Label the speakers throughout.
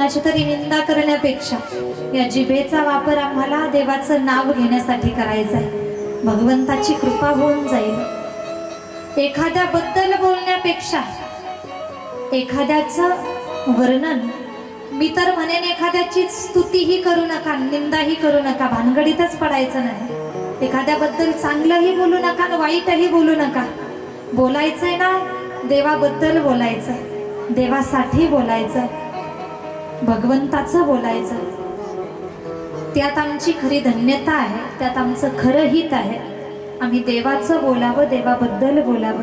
Speaker 1: कोणाची तरी निंदा करण्यापेक्षा या जिभेचा वापर आम्हाला देवाचं नाव घेण्यासाठी करायचा आहे। भगवंताची कृपा होऊन जाईल। एखाद्याबद्दल बोलण्यापेक्षा एखाद्याचं वर्णन, मी तर म्हणेन एखाद्याची स्तुतीही करू नका, निंदाही करू नका, भानगडीतच पडायचं नाही। एखाद्याबद्दल चांगलंही बोलू नका आणि वाईटही बोलू नका। बोलायचंय ना देवाबद्दल बोलायचं, देवासाठी बोलायचं, भगवंताचं बोलायचं। त्यात आमची खरी धन्यता आहे, त्यात आमचं खरं हित आहे। आम्ही देवाचं बोलावं, देवाबद्दल बोलावं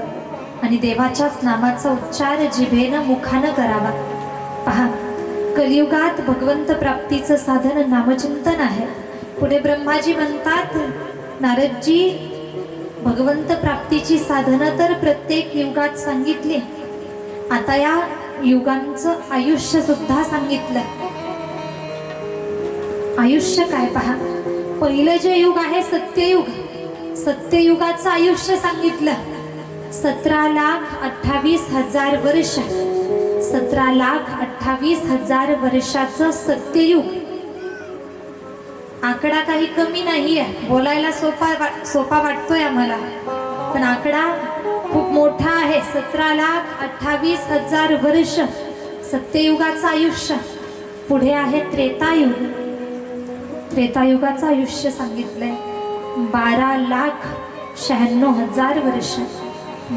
Speaker 1: आणि देवाच्याच नामाचा उच्चार जिभेनं मुखानं करावा। पहा, कलियुगात भगवंत प्राप्तीचं साधन नामचिंतन आहे। पुढे ब्रह्माजी म्हणतात, नारदजी भगवंत प्राप्तीची साधनं तर प्रत्येक युगात सांगितली, आता या युगांचं आयुष्य सुद्धा सांगितलं। आयुष्य काय पहा, पहिलं जे युग आहे सत्ययुग, सत्ययुगाचं आयुष्य सांगितलं 17,28,000 वर्ष। 17,28,000 वर्षाचं सत्ययुग। आकडा काही कमी नाही आहे, बोलायला सोपा वाटतोय आम्हाला, पण आकडा खूप मोठा आहे। 17,28,000 वर्ष सत्ययुगाचं आयुष्य। पुढे आहे त्रेतायुग। त्रेतायुगाचं आयुष्य सांगितलंय 12,96,000 वर्ष।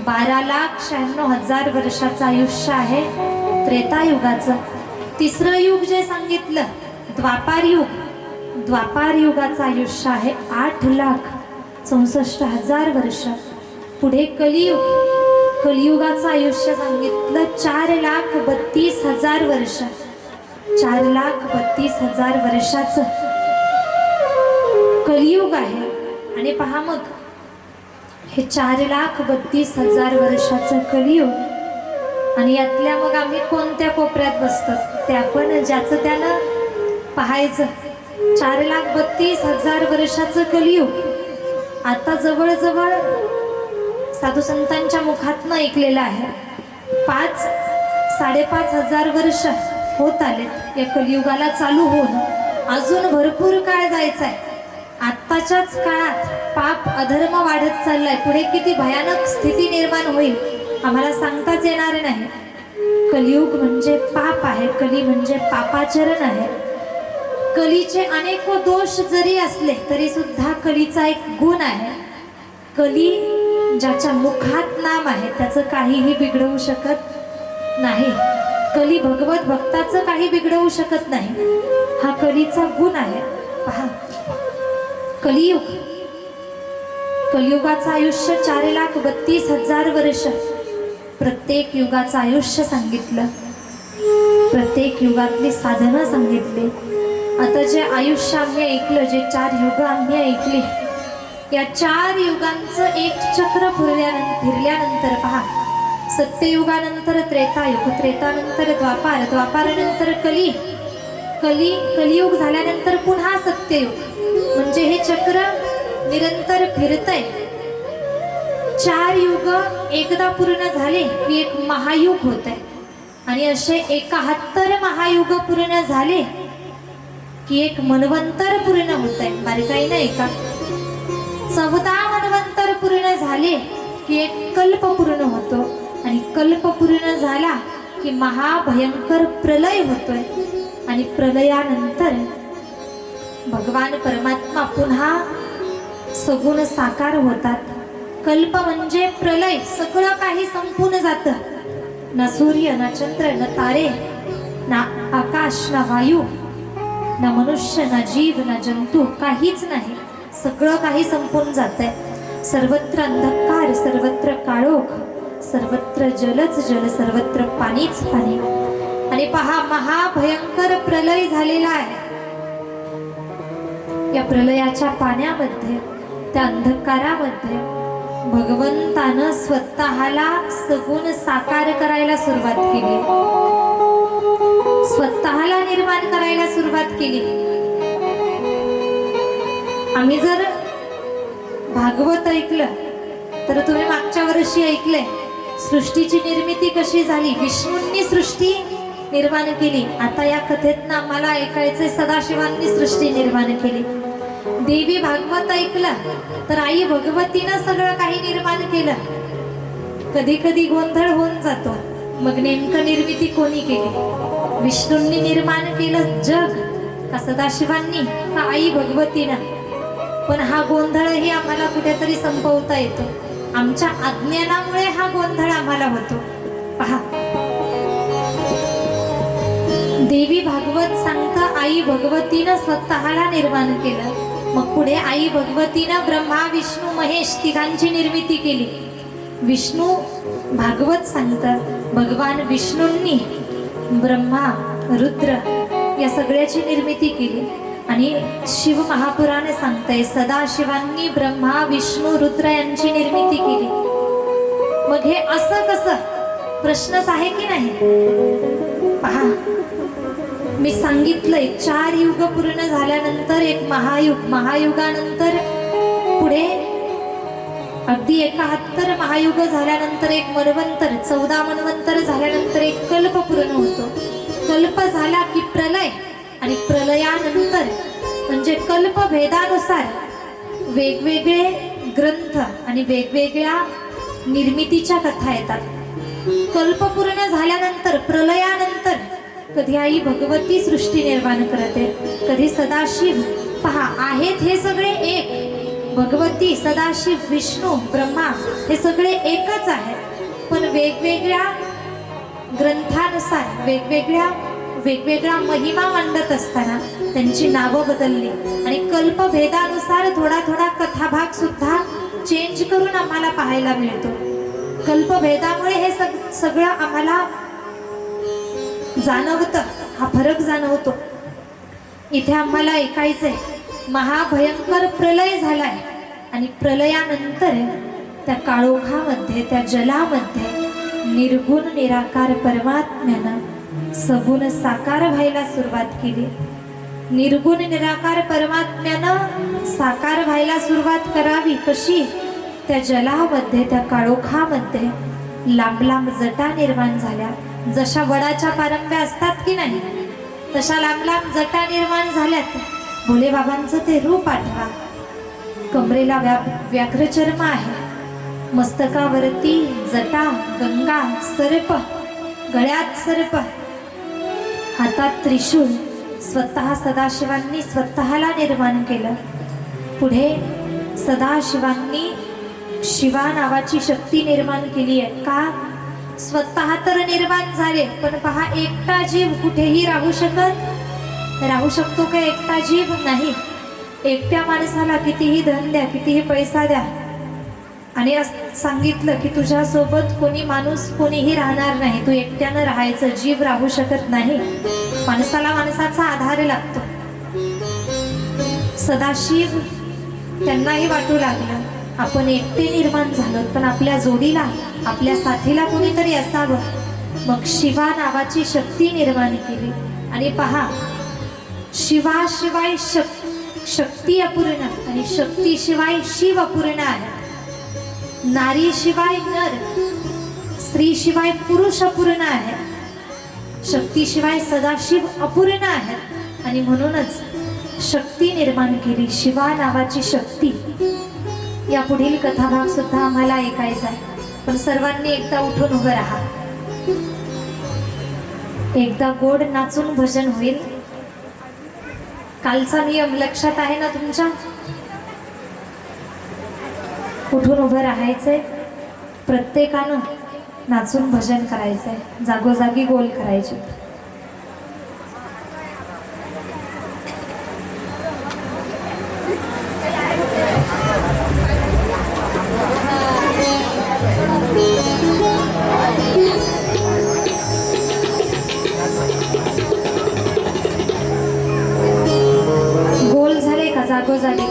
Speaker 1: 12,96,000 वर्षाचं आयुष्य आहे त्रेतायुगाचं। तिसरं युग जे सांगितलं द्वापार युग, द्वापार युगाचं आयुष्य आहे 8,64,000 वर्ष। पुढे कलियुग, कलियुगाचं आयुष्य सांगितलं 4,32,000 वर्ष। 4,32,000 वर्षाचं कलियुग आहे। आणि पहा मग हे 4,32,000 वर्षाचं कलियुग आणि यातल्या मग आम्ही कोणत्या कोपऱ्यात बसतो ते आपण ज्याचं त्यानं पाहायचं। 4,32,000 वर्षाचं कलियुग आता जवळजवळ साधू संतांच्या मुखातनं ऐकलेलं आहे 5,000-5,500 वर्ष होत आले या कलियुगाला चालू होऊन। अजून भरपूर काळ जायचं आहे। आत्ताच्याच काळात पाप अधर्म वाढत चाललाय, पुढे किती भयानक स्थिती निर्माण होईल आम्हाला सांगताच येणार नाही। कलियुग म्हणजे पाप आहे, कली म्हणजे पापाचरण आहे। कलीचे अनेक दोष जरी असले तरी सुद्धा कलीचा एक गुण आहे, कली ज्याच्या मुखात नाम आहे त्याचं काहीही बिघडवू शकत नाही। कली भगवत भक्ताचं काही बिघडवू शकत नाही, हा कलीचा गुण आहे। पहा, कलियुग, कलियुगाचं आयुष्य 4,32,000 वर्ष। प्रत्येक युगाचं आयुष्य सांगितलं, प्रत्येक युगातली साधनं सांगितली। आता जे आयुष्य आम्ही ऐकलं, जे 4 युग आम्ही ऐकली, या 4 युगांचं एक चक्र फिरल्यानंतर पहा, सत्ययुगानंतर त्रेतायुग, त्रेतानंतर द्वापार, द्वापारानंतर कलियुग झाल्यानंतर पुन्हा सत्ययुग। म्हणजे हे चक्र निरंतर फिरतंय। 4 युग एकदा पूर्ण झाले की एक महायुग होत आहे आणि असे 71 महायुग पूर्ण झाले की एक मनवंतर पूर्ण होत आहे। बारकाई नाही का? 14 मनवंतर पूर्ण झाले की एक कल्प पूर्ण होतो आणि कल्प पूर्ण झाला की महाभयंकर प्रलय होतोय आणि प्रलयानंतर भगवान परमात्मा पुन्हा सगुण साकार होतात। कल्प म्हणजे प्रलय, सगळं काही संपून जातं। ना सूर्य, ना चंद्र, ना तारे, ना आकाश, ना वायू, ना मनुष्य, ना जीव, ना जंतू, काहीच नाही। सगळं काही संपून जातंय। सर्वत्र अंधकार, सर्वत्र काळोख, सर्वत्र जलच जल, सर्वत्र पाणीच पाणी। आणि पहा, महाभयंकर प्रलय झालेला आहे। या प्रलयाच्या पाण्यामध्ये, त्या अंधकारामध्ये भगवंतानं स्वतःला सगुण साकार करायला सुरुवात केली, स्वतःला निर्माण करायला सुरुवात केली। आम्ही जर भागवत ऐकलं तर तुम्ही मागच्या वर्षी ऐकले सृष्टीची निर्मिती कशी झाली। विष्णूंनी सृष्टी निर्माण केली. आता या कथेतनं आम्हाला ऐकायचंय सदाशिवांनी सृष्टी निर्माण केली. देवी भागवत ऐकलं तर आई भगवतीनं सगळं काही निर्माण केलं. कधी कधी गोंधळ होऊन जातो. मग नेमकं निर्मिती कोणी केली? विष्णूंनी निर्माण केलं जग का सदाशिवांनी का आई भगवतीनं? पण हा गोंधळही आम्हाला कुठेतरी संपवता येतो. आमच्या अज्ञानामुळे हा गोंधळ आम्हाला होतो. पहा, देवी भागवत सांगतं आई भगवतीनं स्वतःला निर्माण केलं. मग पुढे आई भगवतीनं ब्रह्मा विष्णू महेश तिघांची निर्मिती केली. विष्णू भागवत सांगतं भगवान विष्णूंनी ब्रह्मा रुद्र या सगळ्याची निर्मिती केली. आणि शिव महापुराणे सांगतंय सदाशिवांनी ब्रह्मा विष्णू रुद्र यांची निर्मिती केली. मग हे असं कसं? प्रश्नच आहे की नाही? पहा, मी सांगितलंय 4 युग पूर्ण झाल्यानंतर एक महायुग, महायुगानंतर पुढे अगदी 71 महायुग झाल्यानंतर एक मन्वंतर, 14 मन्वंतर झाल्यानंतर एक कल्प पूर्ण होतो. कल्प झाला की प्रलय, आणि प्रलयानंतर म्हणजे कल्पभेदानुसार वेगवेगळे ग्रंथ आणि वेगवेगळ्या निर्मितीच्या कथा येतात. कल्प पूर्ण झाल्यानंतर प्रलयानंतर कधी आई भगवती सृष्टी निर्माण करते, कधी सदाशिव. पहा, आहेत हे सगळे एक. भगवती, सदाशिव, विष्णू, ब्रह्मा हे सगळे एकच आहेत. पण वेगवेगळ्या ग्रंथानुसार वेगवेगळा महिमा मांडत असताना त्यांची नावं बदलली. आणि कल्पभेदानुसार थोडा थोडा कथाभाग सुद्धा चेंज करून आम्हाला पाहायला मिळतो. कल्पभेदामुळे हे सगळं आम्हाला जाणवतं, हा फरक जाणवतो. इथे आम्हाला ऐकायचंय महाभयंकर प्रलय झालाय आणि प्रलयानंतर त्या काळोखामध्ये, त्या जलामध्ये निर्गुण निराकार परमात्म्यानं सगुण साकार व्हायला सुरुवात केली. निर्गुण निराकार परमात्म्यानं साकार व्हायला सुरुवात करावी कशी? त्या जलामध्ये, त्या काळोखामध्ये लांब लांब जटा निर्माण झाल्या. जशा वडाच्या पारंब्या असतात की नाही, तशा लांब लांब जटा निर्माण झाल्यात. भोले बाबांचं ते रूप आठवा. कमरेला व्याघ्रचर्म आहे, मस्तकावरती जटा, गंगा, सर्प, गळ्यात सर्प, हातात त्रिशूल. स्वतः सदाशिवांनी स्वतःला निर्माण केलं. पुढे सदाशिवांनी शिवा नावाची शक्ती निर्माण केली आहे. का? स्वतः तर निर्माण झाले, पण पहा, एकटा जीव कुठेही राहू शकतो का? एकटा जीव नाही. एकट्या माणसाला कितीही धन द्या, कितीही पैसा द्या, आणि सांगितलं की तुझ्यासोबत कोणी माणूस कोणीही राहणार नाही, तू एकट्यानं राहायचं. जीव राहू शकत नाही. माणसाला माणसाचा आधार लागतो. सदाशिव त्यांनाही वाटू लागलं आपण एकटे निर्माण झालो, पण आपल्या जोडीला, आपल्या साथीला कोणीतरी असावं. मग शिवा नावाची शक्ती निर्माण केली. आणि पहा, शिवाशिवाय शक्ती अपूर्ण आणि शक्तीशिवाय शिव अपूर्ण आहे. नारी शिवाय नर, स्त्री शिवाय पुरुष अपूर्ण आहे. शक्तीशिवाय सदाशिव अपूर्ण आहे. आणि म्हणूनच शक्ती निर्माण केली, शिवा नावाची शक्ती. या पुढील कथाभाग सुद्धा आम्हाला ऐकायचा आहे, पण सर्वांनी एकदा उठून उभं राहा. एकदा गोड नाचून भजन होईल. कालचा नियम लक्षात आहे ना तुमच्या? उठून उभं राहायचंय, प्रत्येकानं नाचून भजन करायचंय, जागोजागी गोल करायचे. गोल झाले का? जागोजागी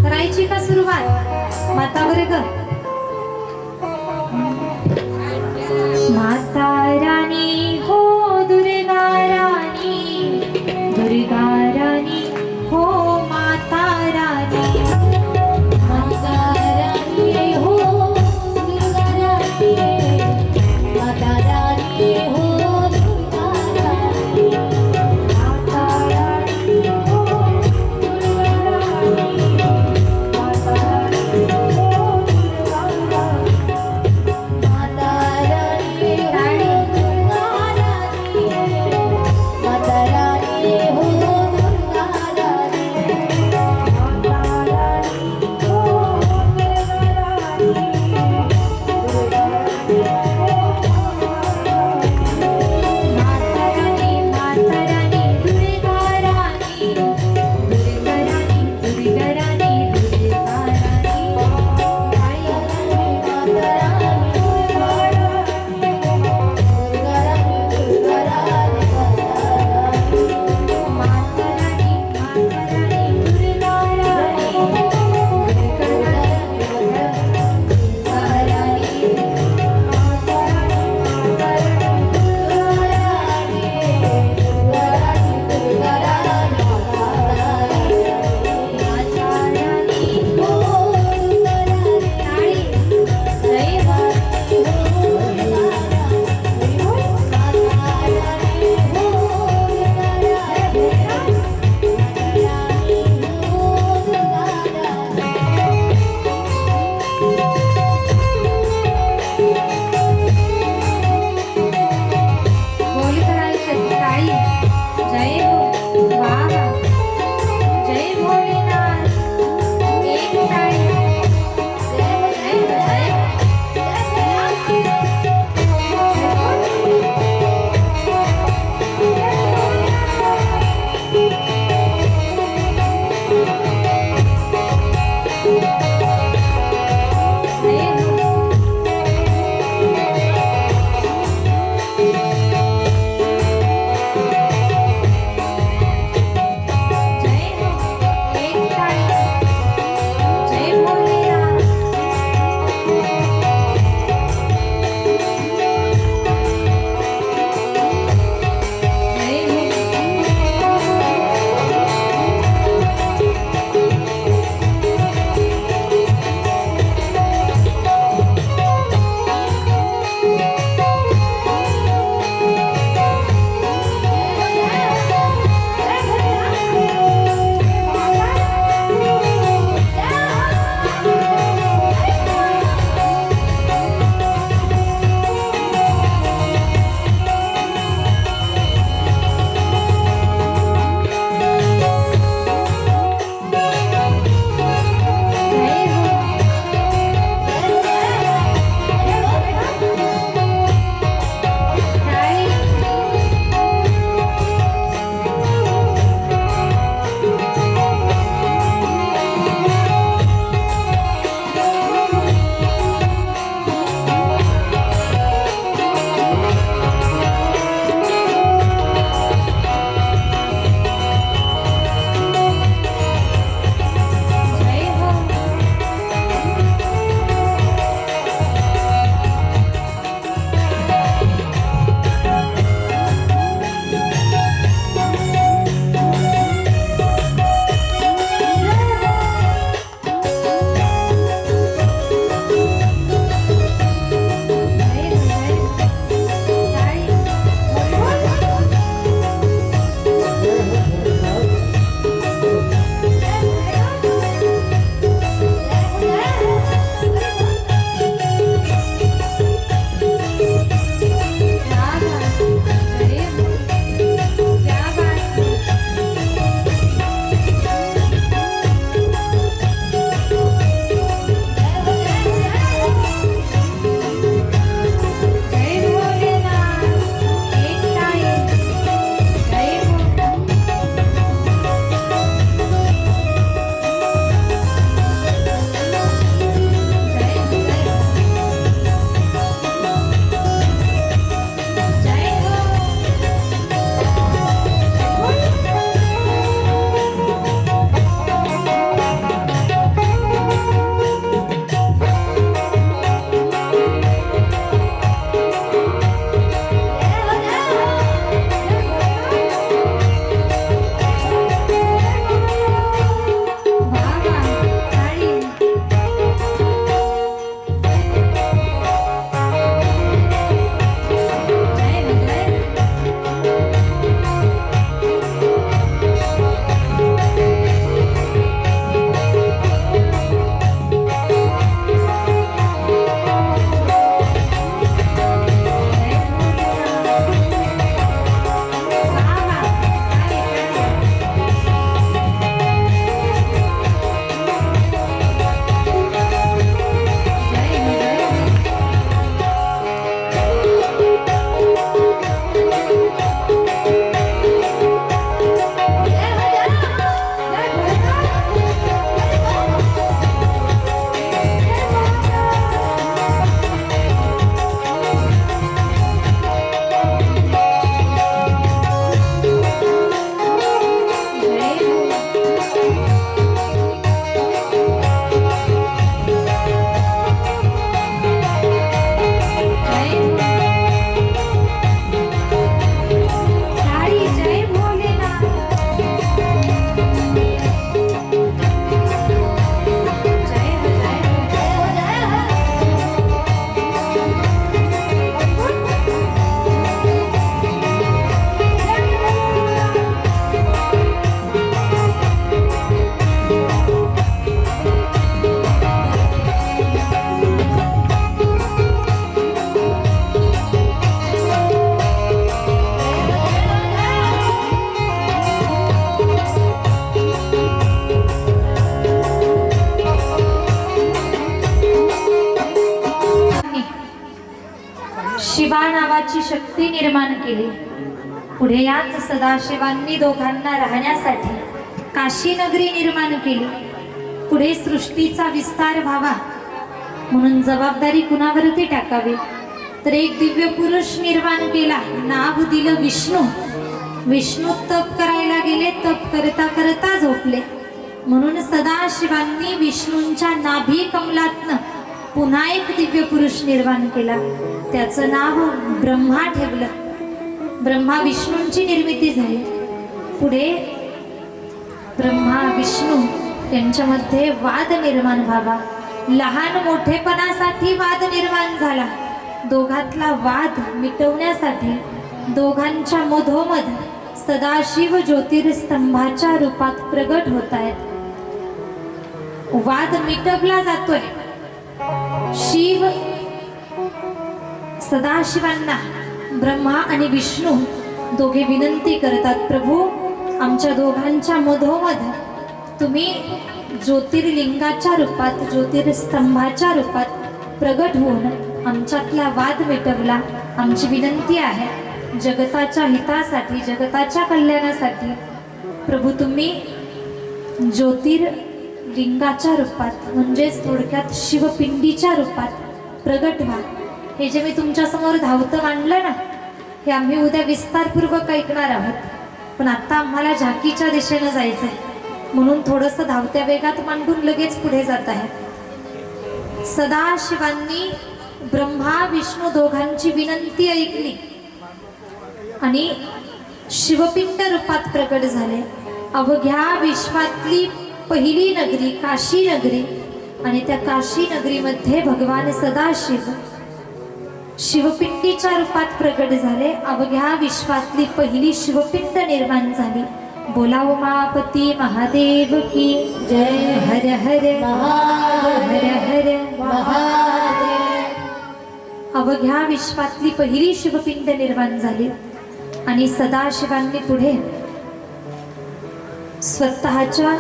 Speaker 1: करायची का सुरुवात? माता वर्ग, माता राणी हो दुर्गा राणी, दुर्गा राणी हो माता राणी, माता राणी हो दुर्गा राणी, माता राणी हो दुर्गा भस्माची शक्ती निर्माण केली. पुढे याच सदाशिवांनी दोघांना राहण्यासाठी काशी नगरी निर्माण केली. पुढे सृष्टीचा विस्तार व्हावा म्हणून जबाबदारी कुणावरती टाकावी, तर एक दिव्य पुरुष निर्माण केला. नाव दिलं विष्णू. विष्णू तप करायला गेले, तप करता करता झोपले. म्हणून सदाशिवांनी विष्णूंच्या नाभी कमलातनं पुन्हा एक दिव्य पुरुष निर्माण केला. त्याचं नाव ब्रह्मा ठेवलं. ब्रह्मा विष्णूंची निर्मिती झाली. पुढे ब्रह्मा विष्णू यांच्यामध्ये वाद निर्माण व्हावा, लहान मोठेपणासाठी वाद निर्माण झाला. दोघातला वाद मिटवण्यासाठी दोघांच्या मधोमध सदाशिव ज्योतिर्स्तंभाच्या रूपात प्रगट होत आहेत. वाद मिटवला जातोय. शिव सदाशिवांना ब्रह्मा आणि विष्णू दोघे विनंती करतात, प्रभू आमच्या दोघांच्या मधोमध तुम्ही ज्योतिर्लिंगाच्या रूपात ज्योतिर्स्तंभाच्या रूपात प्रगट होऊन आमच्यातला वाद मिटवला. आमची विनंती आहे, जगताच्या हितासाठी जगताच्या कल्याणासाठी प्रभू तुम्ही ज्योतिर्लिंगाच्या रूपात म्हणजेच थोडक्यात शिवपिंडीच्या रूपात प्रगट व्हा. हे जे मी तुमच्या समोर धावतं मांडलं ना, हे आम्ही उद्या विस्तारपूर्वक ऐकणार आहोत. पण आता आम्हाला झाकीच्या दिशेनं जायचंय म्हणून थोडंसं धावत्या वेगात मांडून लगेच पुढे जात आहे. सदाशिवांनी ब्रह्मा विष्णू दोघांची विनंती ऐकली आणि शिवपिंड रूपात प्रकट झाले. अवघ्या विश्वातली पहिली नगरी काशी नगरी आणि त्या काशी नगरीमध्ये भगवान सदाशिव शिवपिंडीच्या रूपात प्रकट झाले. अवघ्या विश्वातली पहिली शिवपिंड निर्माण झाली. बोला उमापती महादेव की जय. हर हर हर हर महादेव. अवघ्या विश्वातली पहिली शिवपिंड निर्माण झाली आणि सदाशिवांनी पुढे स्वतःच्या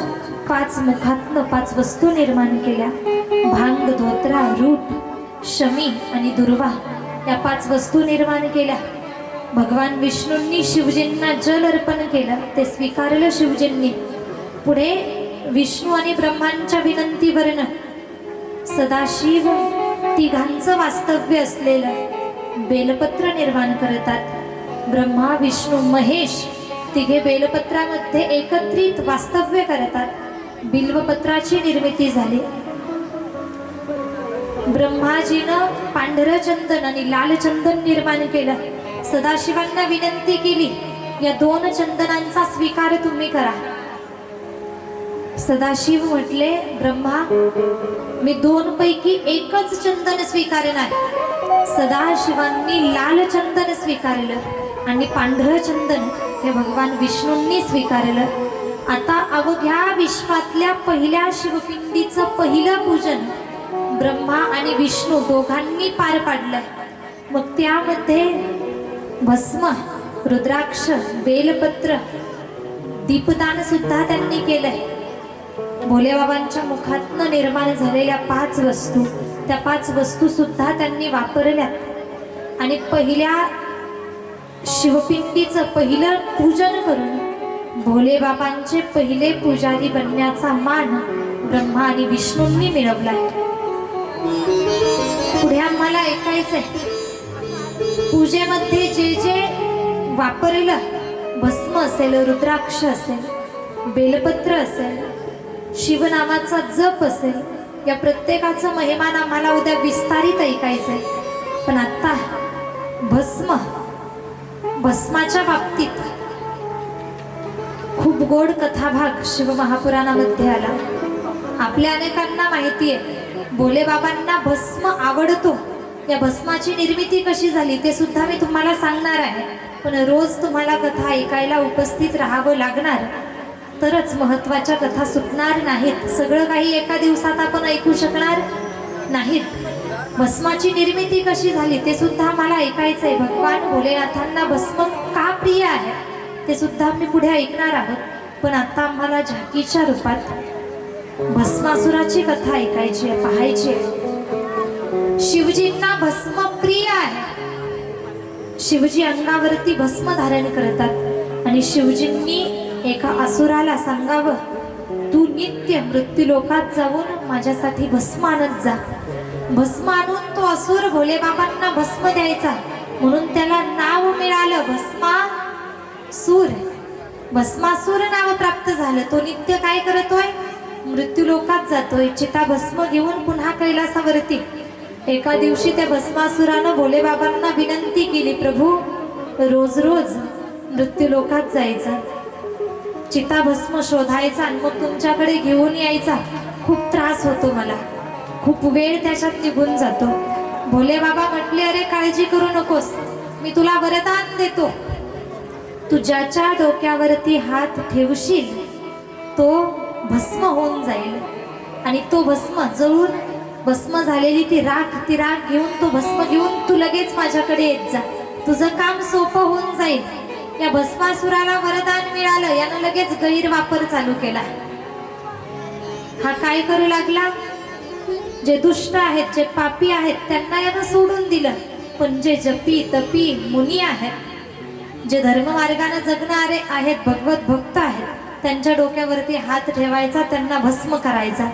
Speaker 1: 5 मुखातनं 5 वस्तू निर्माण केल्या. भांग, धोत्रा, रूट, शमी आणि दुर्वा या 5 वस्तू निर्माण केल्या. भगवान विष्णूंनी शिवजींना जल अर्पण केलं, ते स्वीकारलं शिवजींनी. पुढे विष्णू आणि ब्रह्मांच्या विनंतीवरनं सदाशिव तिघांचं वास्तव्य असलेलं बेलपत्र निर्माण करतात. ब्रह्मा विष्णू महेश तिघे बेलपत्रामध्ये एकत्रित वास्तव्य करतात. बिल्वपत्राची निर्मिती झाली. ब्रह्माजीनं पांढरं चंदन आणि लाल चंदन निर्माण केलं. सदाशिवांना विनंती केली, या 2 चंदनांचा स्वीकार तुम्ही करा. सदाशिव म्हटले, ब्रह्मा मी 2 पैकी एकच चंदन स्वीकारणार. सदाशिवांनी लाल चंदन स्वीकारलं आणि पांढरं चंदन हे भगवान विष्णूंनी स्वीकारलं. आता अवघ्या विश्वातल्या पहिल्या शिवपिंडीचं पहिलं पूजन ब्रह्मा आणि विष्णू दोघांनी पार पाडलं. मग त्यामध्ये भस्म, रुद्राक्ष, बेलपत्र, दीपदान सुद्धा त्यांनी केलंय. भोलेबाबांच्या मुखातनं निर्माण झालेल्या 5 वस्तू, त्या 5 वस्तू सुद्धा त्यांनी वापरल्यात आणि पहिल्या शिवपिंडीचं पहिलं पूजन करून भोलेबाबांचे पहिले पुजारी बनण्याचा मान ब्रह्मा आणि विष्णूंनी मिळवलाय. पुढे आम्हाला ऐकायचंय, पूजेमध्ये जे जे वापरलं, भस्म असेल, रुद्राक्ष असेल, बेलपत्र असेल, शिवनामाचा जप असेल, या प्रत्येकाचं महिमान आम्हाला उद्या विस्तारित ऐकायचंय. पण आता भस्माच्या बाबतीत खूप गोड कथाभाग शिवमहापुराणामध्ये आला. आपल्या अनेकांना माहिती आहे भोलेबाबांना भस्म आवडतो. या भस्माची निर्मिती कशी झाली ते सुद्धा मी तुम्हाला सांगणार आहे. पण रोज तुम्हाला कथा ऐकायला उपस्थित राहावं लागणार, तरच महत्त्वाच्या कथा सुटणार नाहीत. सगळं काही एका दिवसात आपण ऐकू शकणार नाहीत. भस्माची निर्मिती कशी झाली ते सुद्धा मला ऐकायचं आहे. भगवान भोलेनाथांना भस्म का प्रिय आहे ते सुद्धा मी पुढे ऐकणार आहोत. पण आता आम्हाला झाकीच्या रूपात भस्मासुराची कथा ऐकायची आहे, पाहायची आहे. शिवजींना भस्म प्रिय आहे. शिवजी अंगावरती भस्म धारण करतात आणि शिवजींनी एका असुराला सांगावं, तू नित्य मृत्यूलोकात जाऊन माझ्यासाठी भस्म आणत जा. भस्म आणून तो असुर भोलेबाबांना भस्म द्यायचा, म्हणून त्याला नाव मिळालं भस्मासूर. भस्मासूर नाव प्राप्त झालं. तो नित्य काय करतोय? मृत्यूलोकात जातोय. चिताभस्म घेऊन पुन्हा कैलासावरती. एका दिवशी त्या भस्मासुरानं भोलेबाबांना विनंती केली, प्रभू रोज रोज मृत्यूलोकात जायचं, चिताभस्म शोधायचा आणि मग तुमच्याकडे घेऊन यायचा. खूप त्रास होतो मला, खूप वेळ त्याच्यात निघून जातो. भोलेबाबा म्हटले, अरे काळजी करू नकोस, मी तुला वरदान देतो. तू ज्याच्या डोक्यावरती हात ठेवशील तो भस्म होऊन जाईल आणि तो भस्म जळून भस्म झालेली ती राख घेऊन तो भस्म घेऊन तू लगेच माझ्याकडे येत जा, तुझं काम सोपं होऊन जाईल. या भस्मासुराला वरदान मिळालं. यानं लगेच गैरवापर चालू केला. हा काय करू लागला? जे दुष्ट आहेत, जे पापी आहेत, त्यांना यानं सोडून दिलं. पण जे जपी तपी मुनी आहेत, जे धर्ममार्गाने जगणारे आहेत, भगवत भक्त आहेत, त्यांच्या डोक्यावरती हात ठेवायचा, त्यांना भस्म करायचा.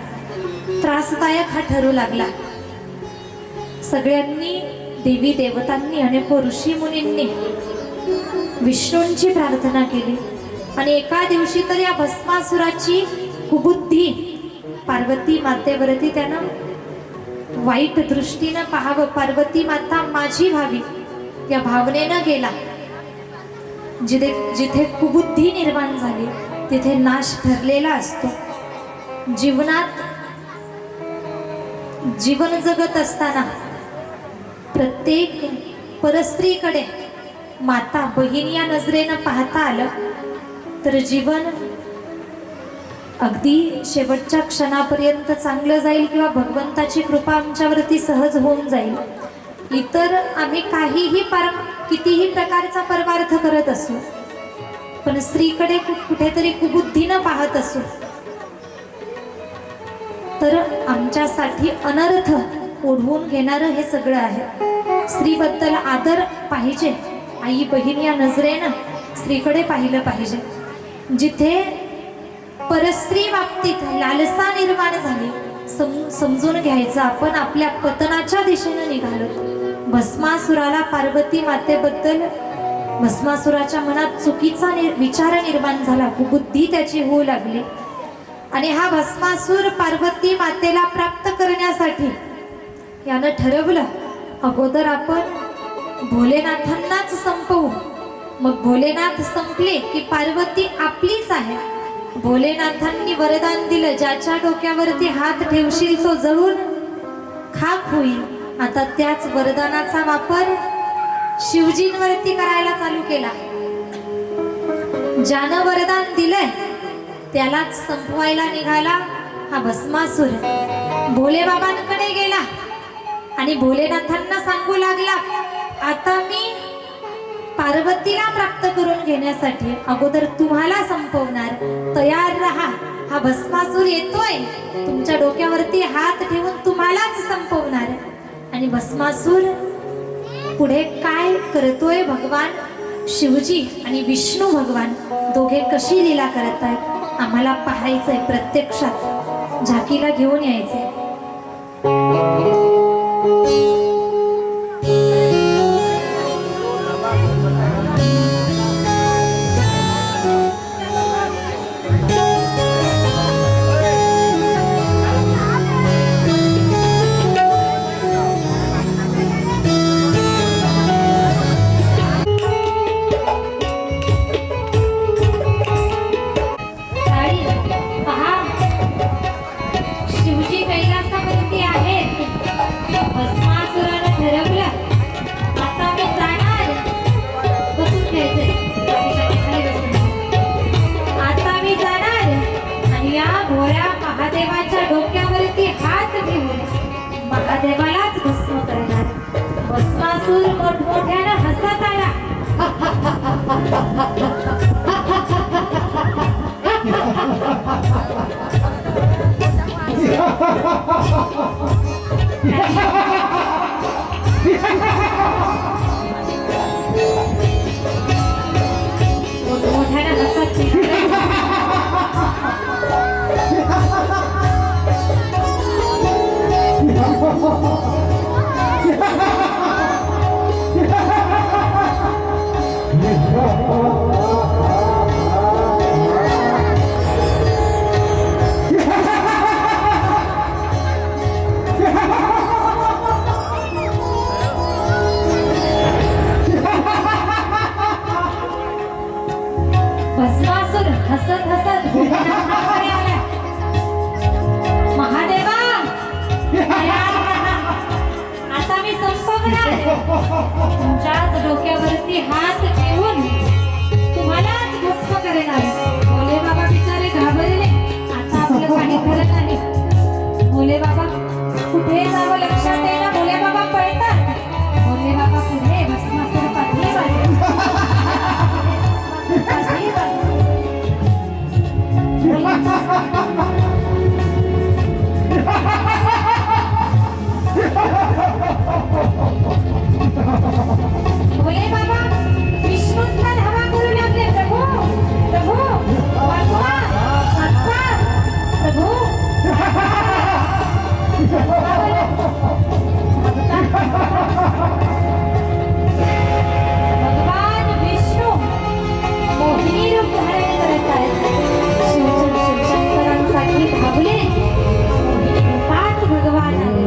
Speaker 1: त्रासदायक हा ठरू लागला. सगळ्यांनी, देवी देवतांनी, अनेक ऋषी मुनींनी विष्णूंची प्रार्थना केली आणि एका दिवशी तर या भस्मासुराची कुबुद्धी पार्वती मातेवरती त्यानं वाईट दृष्टीनं पाहावं, पार्वती माता माझी व्हावी या भावनेनं गेला. जिथे कुबुद्धी निर्माण झाली तिथे नाश ठरलेला असतो. जीवन जगत असताना प्रत्येक परस्त्रीकडे माता बहीण या नजरेनं पाहता आलं तर जीवन अगदी शेवटच्या क्षणापर्यंत चांगलं जाईल किंवा भगवंताची कृपा आमच्यावरती सहज होऊन जाईल. इतर आम्ही कितीही प्रकारचा परमार्थ करत असू, पण स्त्रीकडे कुठेतरी कुबुद्धीनं पाहत असू तर आमच्यासाठी अनर्थ ओढवून घेणारं हे सगळं आहे. स्त्रीबद्दल आदर पाहिजे. आई बहीण या नजरेनं स्त्रीकडे पाहिलं पाहिजे. जिथे परस्त्री बाबतीत लालसा निर्माण झाली, समजून घ्यायचं आपण आपल्या पतनाच्या दिशेनं निघालो. भस्मासुराला पार्वती मातेबद्दल भस्मासुराच्या मनात चुकीचा विचार निर्माण झाला, कुबुद्धी त्याची होऊ लागली आणि हा भस्मासूर पार्वती मातेला प्राप्त करण्यासाठी यानं ठरवलं, अगोदर आपण भोलेनाथांनाच संपवू. मग भोलेनाथ संपले की पार्वती आपलीच आहे. भोलेनाथांनी वरदान दिलं, ज्याच्या डोक्यावरती हात ठेवशील तो जळून खाक होईल. आता त्याच वरदानाचा वापर शिवजींवरती करायला चालू केला. ज्यानं वरदान दिलंय त्यालाच संपवायला निघाला हा भस्मासूर. भोलेबाबांकडे गेला आणि भोलेनाथांना सांगू लागला, आता मी पार्वतीला प्राप्त करून घेण्यासाठी अगोदर तुम्हाला संपवणार, तयार राहा. हा भस्मासूर येतोय, तुमच्या डोक्यावरती हात ठेवून तुम्हालाच संपवणार. आणि भस्मासूर पुढे काय करतोय, भगवान शिवजी आणि विष्णू भगवान दोघे कशी लीला करत आहेत आम्हाला पाहायचंय, प्रत्यक्षात झाकीला घेऊन यायचंय. महादेवालाच भस्म करणार. भस्मासूर मोठमोठ्यानं हसत आला. हसत हसत भोलेनाथाकडे आल्या. महादेवा आता मी संपवणार. तुमच्याच डोक्यावरती हात ठेवून तुम्हालाच भस्म करणार. भोले बाबा बिचारे घाबरले. आता आपलं काही खरं नाही. भोले बाबा कुठे जावं लक्षात येईना. भोले बाबा पळतात. भोले बाबा पुढे भस्मासुर पाठीमागे. भोले बाबा विष्णूंचा धावा करू लागले. प्रभू प्रभू वाचवा वाचवा प्रभू. भगवान विष्णू मोहिनी रूप धारण करत आहेत. शिवशंकरांसाठी धावले. मोहिनी रूपात भगवान आले.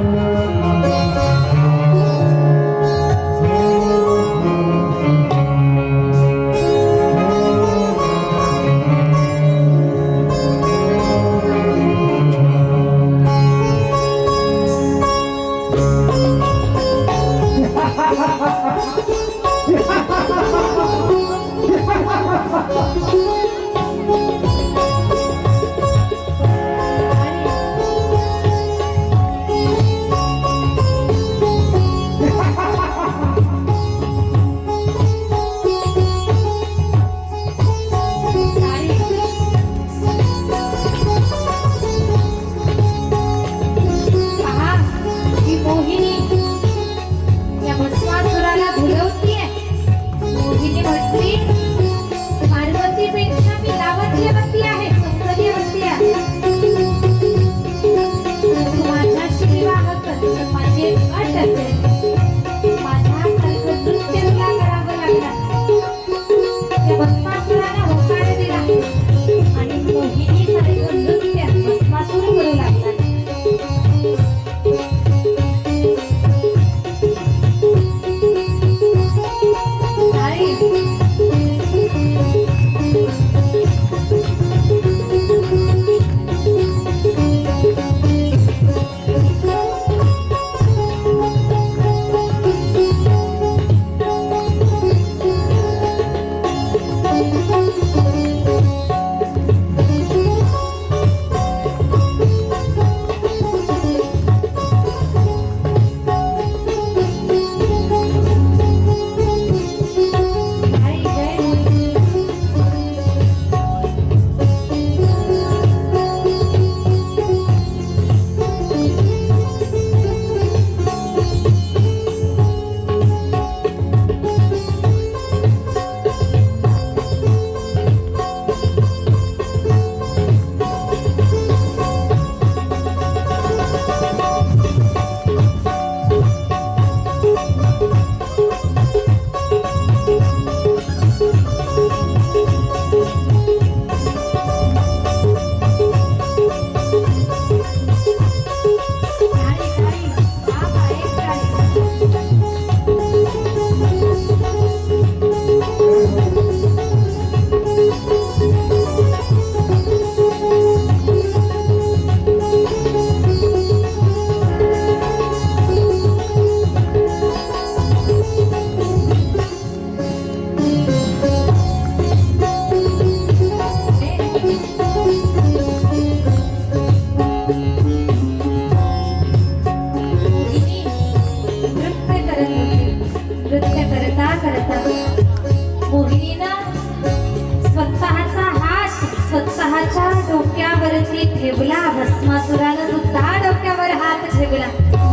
Speaker 2: डोक्यावरती ठेवला भस्मासुरानं सुद्धा डोक्यावर हात ठेवला.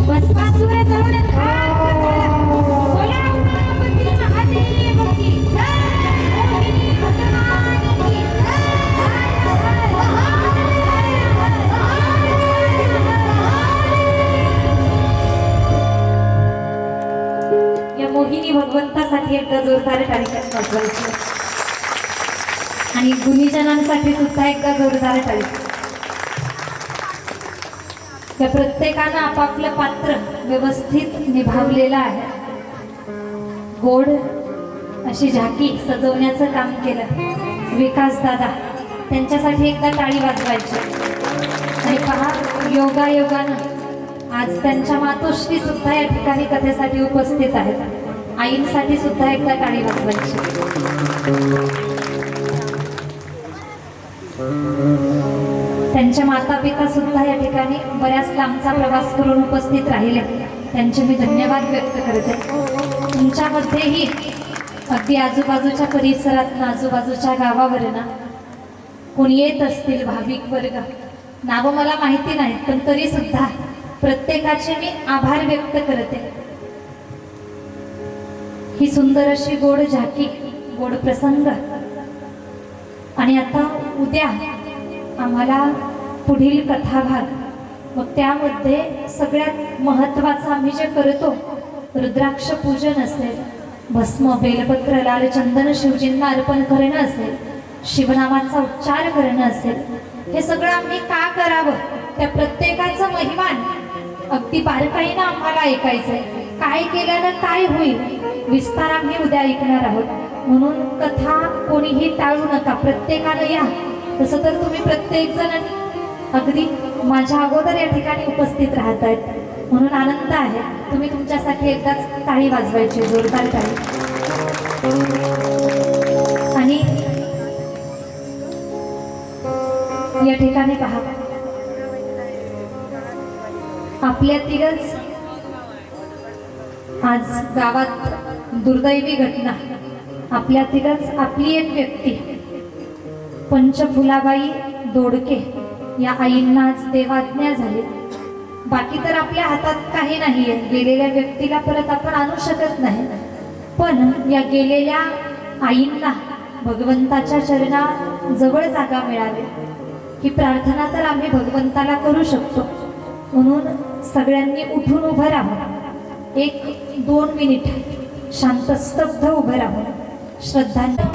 Speaker 2: भस्मासुर जाऊन हात पकडला. बोला उमापती महादेव की जय, मोहिनी भगवान की जय. या मोहिनी भगवंतासाठी एकदा जोरदार टाळी वाजवायची आणि गुणीजनांसाठी सुद्धा एकदा जोरदार टाळी. त्या प्रत्येकानं आपापलं पात्र व्यवस्थित निभावलेलं आहे. गोड अशी झाकी सजवण्याचं काम केलं विकास दादा. त्यांच्यासाठी एकदा टाळी वाजवायची. आणि पहा, योगायोगानं आज त्यांच्या मातोश्री सुद्धा या ठिकाणी कथेसाठी उपस्थित आहेत. आईंसाठी सुद्धा एकदा टाळी वाजवायची. त्यांच्या माता पिता सुद्धा या ठिकाणी बऱ्याच लांबचा प्रवास करून उपस्थित राहिले. त्यांचे मी धन्यवाद व्यक्त करते. तुमच्यामध्येही अगदी आजूबाजूच्या परिसरात, आजूबाजूच्या गावावरनं कोणी येत असतील भाविक वर्ग, नावं मला माहिती नाहीत, पण तरी सुद्धा प्रत्येकाचे मी आभार व्यक्त करते. ही सुंदर अशी गोड झाकी, गोड प्रसंग. आणि आता उद्या आम्हाला पुढील कथाभाग, मग त्यामध्ये सगळ्यात महत्त्वाचं आम्ही जे करतो रुद्राक्ष पूजन असेल, भस्म बेलपत्र लाल चंदन शिवजींना अर्पण करणं असेल, शिवनामाचा उच्चार करणं असेल, हे सगळं आम्ही का करावं, त्या प्रत्येकाचं महिमान अगदी बारकाईनं आम्हाला ऐकायचं आहे. काय केल्यानं काय होईल विस्तार आम्ही उद्या ऐकणार आहोत. म्हणून कथा कोणीही टाळू नका, प्रत्येकानं या. तसं तर तुम्ही प्रत्येक जण अगदी माझ्या अगोदर या ठिकाणी उपस्थित राहत आहेत, म्हणून आनंद आहे. तुम्ही तुमच्यासाठी एकदाच टाळी वाजवायची, जोरदार टाळी. आणि या ठिकाणी पहा, आपल्यातीलच आज गावात दुर्दैवी घटना. आपल्यातीलच आपली एक व्यक्ती पंचफुलाबाई दोडके या आईंना आज देवाज्ञा झाली. बाकी तर आपल्या हातात काही नाही आहे, गेलेल्या व्यक्तीला परत आपण आणू शकत नाही, पण या गेलेल्या आईंना भगवंताच्या चरणाजवळ जागा मिळावी ही प्रार्थना तर आम्ही भगवंताला करू शकतो. म्हणून सगळ्यांनी उठून उभं राहून 1-2 मिनिट शांत स्तब्ध उभं राहून श्रद्धांजली.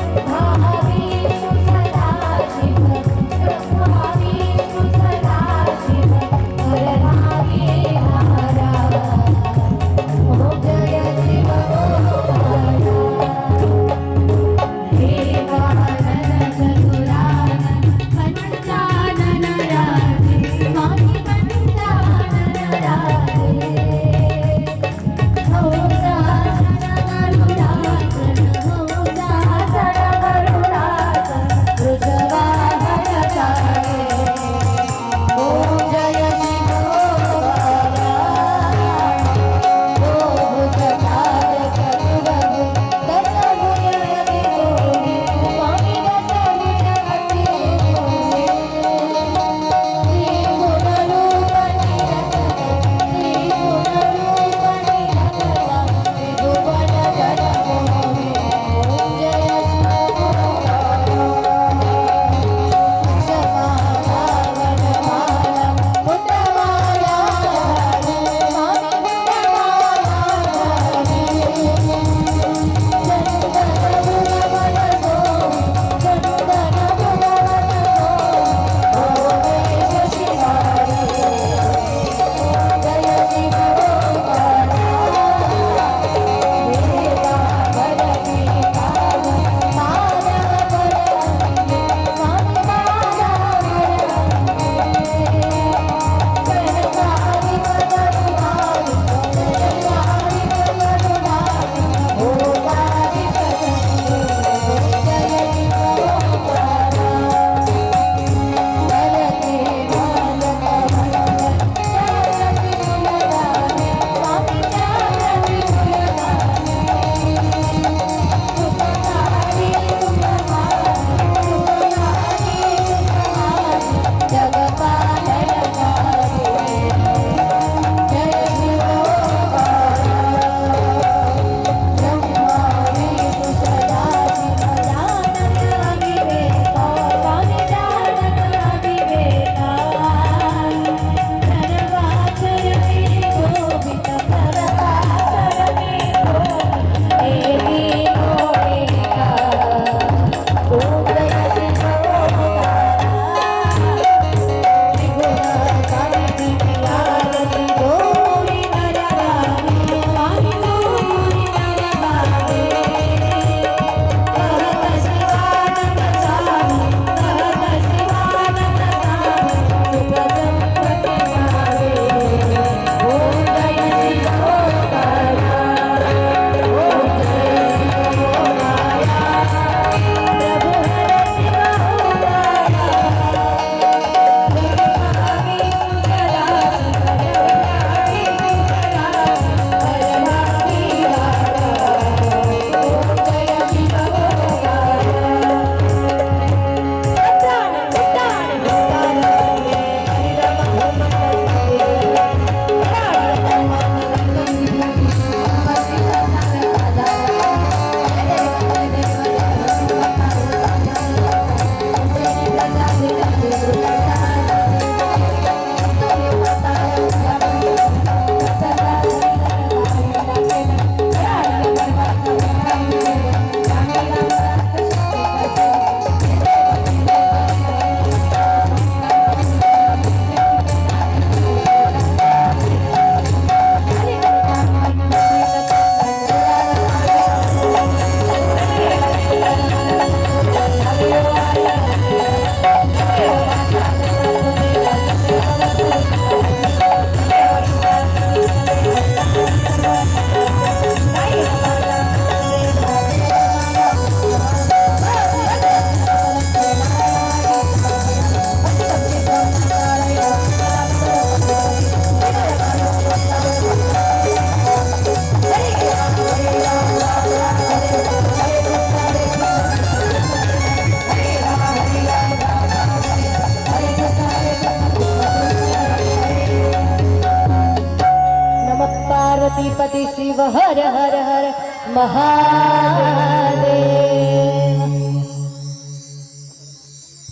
Speaker 3: पार्वतीपती शिव हर हर हर महादेव।